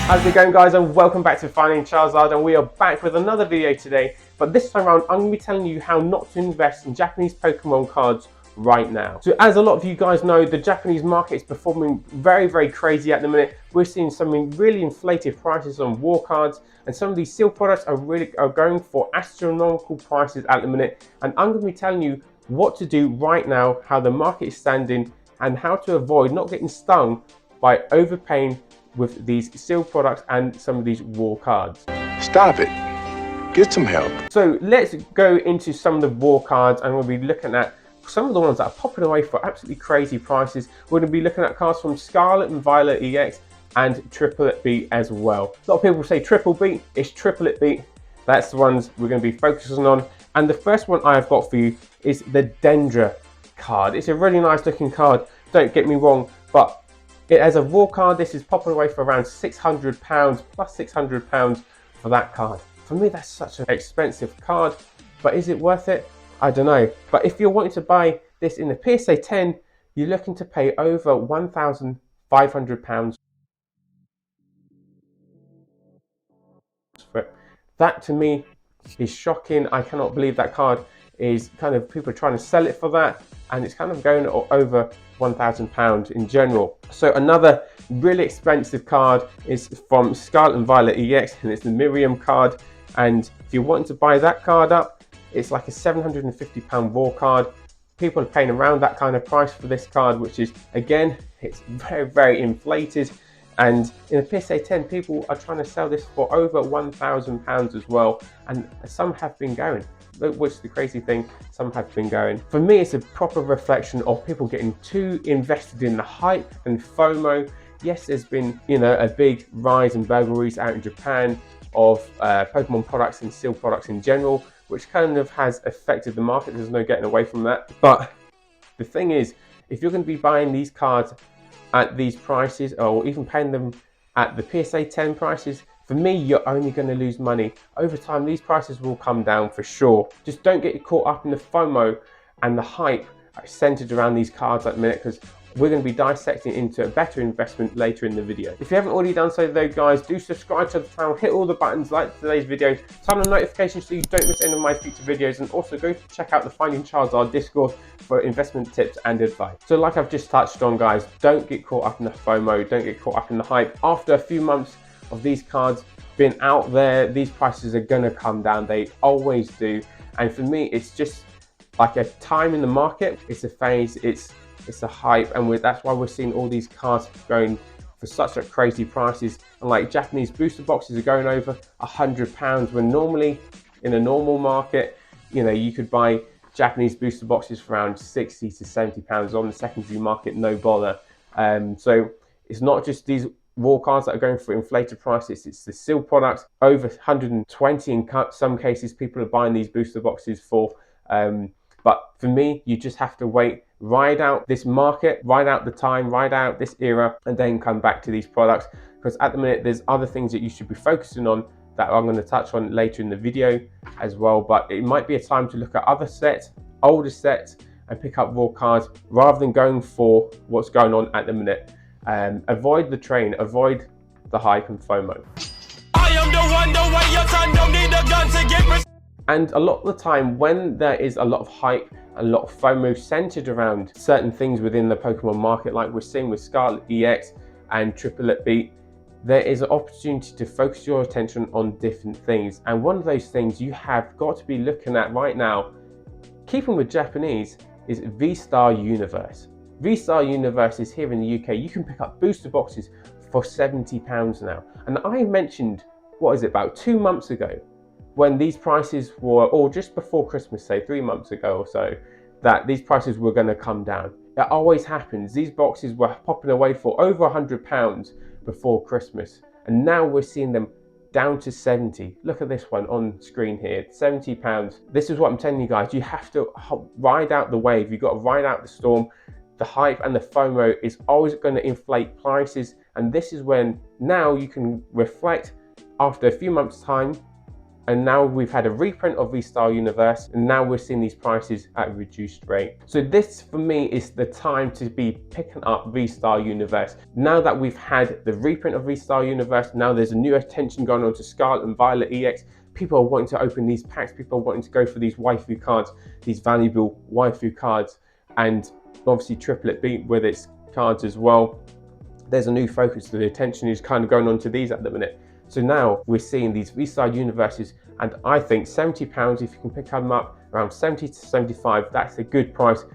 How's it going, guys, and welcome back to Finding Charizard, and we are back with another video today. But this time around I'm going to be telling you how not to invest in Japanese Pokemon cards right now. So as a lot of you guys know, the Japanese market is performing very crazy at the minute. We're seeing some really inflated prices on war cards, and some of these sealed products are going for astronomical prices at the minute. And I'm going to be telling you what to do right now, how the market is standing, and how to avoid not getting stung by overpaying with these sealed products and some of these war cards. Stop it. Get some help. So let's go into some of the war cards, and we'll be looking at some of the ones that are popping away for absolutely crazy prices. We're going to be looking at cards from Scarlet and Violet EX and Triplet Beat as well. A lot of people say Triple Beat, it's Triplet Beat. That's the ones we're going to be focusing on. And the first one I've got for you is the Dendra card. It's a really nice looking card, don't get me wrong, but as a raw card, this is popping away for around £600, plus £600 for that card. For me, that's such an expensive card, but is it worth it? I don't know. But if you're wanting to buy this in the PSA 10, you're looking to pay over £1,500 for it. That to me is shocking. I cannot believe that card is kind of, people are trying to sell it for that, and it's kind of going over £1,000 in general. So another really expensive card is from Scarlet and Violet EX, and it's the Miriam card. And if you're wanting to buy that card up, it's like a £750 raw card. People are paying around that kind of price for this card, which is, again, it's very inflated. And in a PSA 10, people are trying to sell this for over £1,000 as well, and some have been going. Which is the crazy thing, some have been going. For me, it's a proper reflection of people getting too invested in the hype and FOMO. Yes, there's been, a big rise in burglaries out in Japan of Pokemon products and sealed products in general, which kind of has affected the market. There's no getting away from that. But the thing is, if you're going to be buying these cards at these prices, or even paying them at the PSA 10 prices, for me, you're only going to lose money. Over time, these prices will come down for sure. Just don't get caught up in the FOMO and the hype centered around these cards at the minute, because we're going to be dissecting into a better investment later in the video. If you haven't already done so though, guys, do subscribe to the channel, hit all the buttons, like today's video, turn on notifications so you don't miss any of my future videos, and also go to check out the Finding Charizard Discord for investment tips and advice. So like I've just touched on, guys, don't get caught up in the FOMO, don't get caught up in the hype. After a few months of these cards being out there, these prices are gonna come down. They always do. And for me, it's just like a time in the market. It's a phase, it's a hype, and that's why we're seeing all these cards going for such crazy prices. And like Japanese booster boxes are going over £100, when normally in a normal market, you could buy Japanese booster boxes for around £60 to £70 on the secondary market, no bother. So it's not just these raw cards that are going for inflated prices, it's the sealed products, over 120 in some cases people are buying these booster boxes for. But for me, you just have to wait, ride out this market, ride out the time, ride out this era, and then come back to these products, because at the minute there's other things that you should be focusing on that I'm going to touch on later in the video as well. But it might be a time to look at other sets, older sets, and pick up raw cards rather than going for what's going on at the minute. Avoid the train, avoid the hype and FOMO. I am the one, the way your son don't need a gun to get. And a lot of the time, when there is a lot of hype, a lot of FOMO centered around certain things within the Pokemon market, like we're seeing with Scarlet EX and Triplet Beat, there is an opportunity to focus your attention on different things. And one of those things you have got to be looking at right now, keeping with Japanese, is V-Star Universe. V-Star Universe is here in the UK. You can pick up booster boxes for £70 now. And I mentioned, what is it, about 2 months ago, when these prices were, or just before Christmas, say 3 months ago or so, that these prices were going to come down. It always happens. These boxes were popping away for over £100 before Christmas, and now we're seeing them down to 70. Look at this one on screen here, £70. This is what I'm telling you guys, you have to ride out the wave. You've got to ride out the storm. The hype and the FOMO is always going to inflate prices, and this is when now you can reflect after a few months time and now we've had a reprint of V-Star Universe, and now we're seeing these prices at a reduced rate. So this for me is the time to be picking up V-Star Universe. Now that we've had the reprint of V-Star Universe, now there's a new attention going on to Scarlet and Violet EX. People are wanting to open these packs, people are wanting to go for these waifu cards, these valuable waifu cards, and obviously Triplet Beat with its cards as well. There's a new focus, the attention is kind of going on to these at the minute. So now we're seeing these V-Star Universes, and I think £70, if you can pick them up around 70 to 75, that's a good price.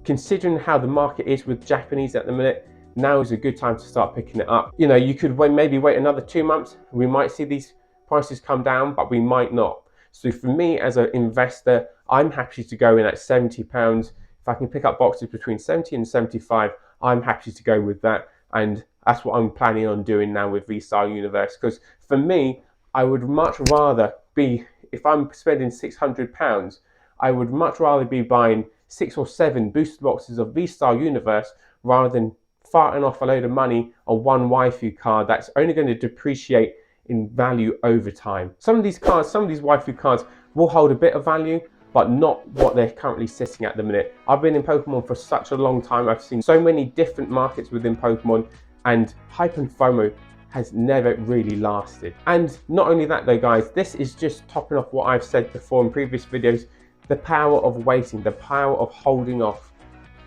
Considering how the market is with Japanese at the minute, now is a good time to start picking it up. You know, you could maybe wait another 2 months, we might see these prices come down, but we might not. So for me as an investor, I'm happy to go in at £70. If I can pick up boxes between 70 and 75, I'm happy to go with that. And that's what I'm planning on doing now with V-Star Universe. Because for me, I would much rather be, if I'm spending £600, I would much rather be buying 6 or 7 booster boxes of V-Star Universe rather than farting off a load of money on one waifu card that's only going to depreciate in value over time. Some of these cards, some of these waifu cards will hold a bit of value, but not what they're currently sitting at the minute. I've been in Pokemon for such a long time. I've seen so many different markets within Pokemon, and hype and FOMO has never really lasted. And not only that though guys, this is just topping off what I've said before in previous videos, the power of waiting, the power of holding off.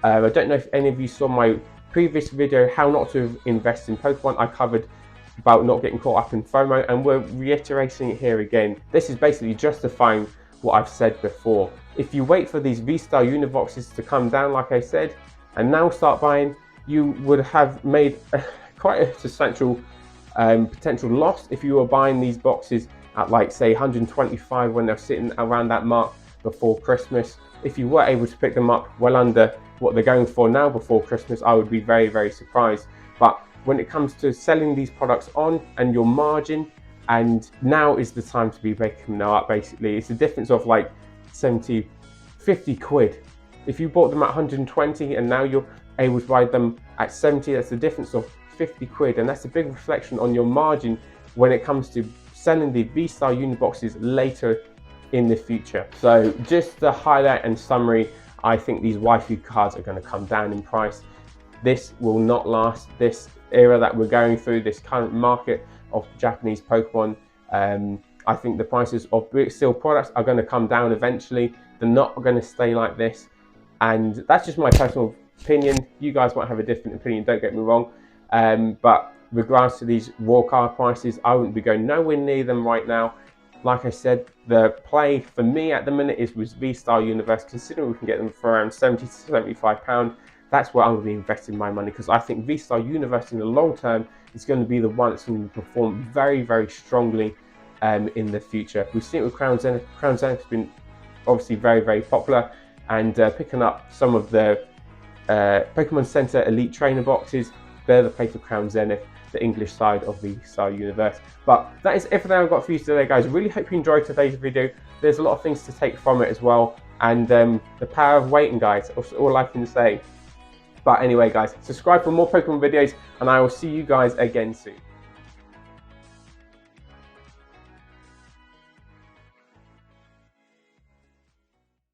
I don't know if any of you saw my previous video, how not to invest in Pokemon. I covered about not getting caught up in FOMO, and we're reiterating it here again. This is basically justifying what I've said before. If you wait for these V-Star Uniboxes to come down, like I said, and now start buying, you would have made quite a substantial potential loss if you were buying these boxes at like say 125 when they're sitting around that mark before Christmas. If you were able to pick them up well under what they're going for now before Christmas, I would be very, very surprised. But when it comes to selling these products on and your margin, and now is the time to be picking them up. Basically, it's a difference of like 70, 50 quid. If you bought them at 120 and now you're able to buy them at 70, that's a difference of 50 quid, and that's a big reflection on your margin when it comes to selling the V-Star Uniboxes later in the future. So just to highlight and summary, I think these waifu cards are going to come down in price. This will not last. This era that we're going through, this current market of Japanese Pokemon, I think the prices of Steel products are going to come down eventually. They're not going to stay like this, and that's just my personal opinion. You guys might have a different opinion, don't get me wrong, but regards to these raw card prices, I wouldn't be going nowhere near them right now. Like I said, the play for me at the minute is with V-Star Universe. Considering we can get them for around 70 to 75 pounds, that's where I'm going to be investing my money, because I think V-Star Universe in the long term is going to be the one that's going to perform very, very strongly in the future. We've seen it with Crown Zenith. Crown Zenith has been obviously very, very popular, and picking up some of the Pokemon Center Elite Trainer boxes, they're the play for Crown Zenith, the English side of the V-Star Universe. But that is everything I've got for you today, guys. Really hope you enjoyed today's video. There's a lot of things to take from it as well, and the power of waiting, guys. That's all I can say. But anyway, guys, subscribe for more Pokemon videos, and I will see you guys again soon.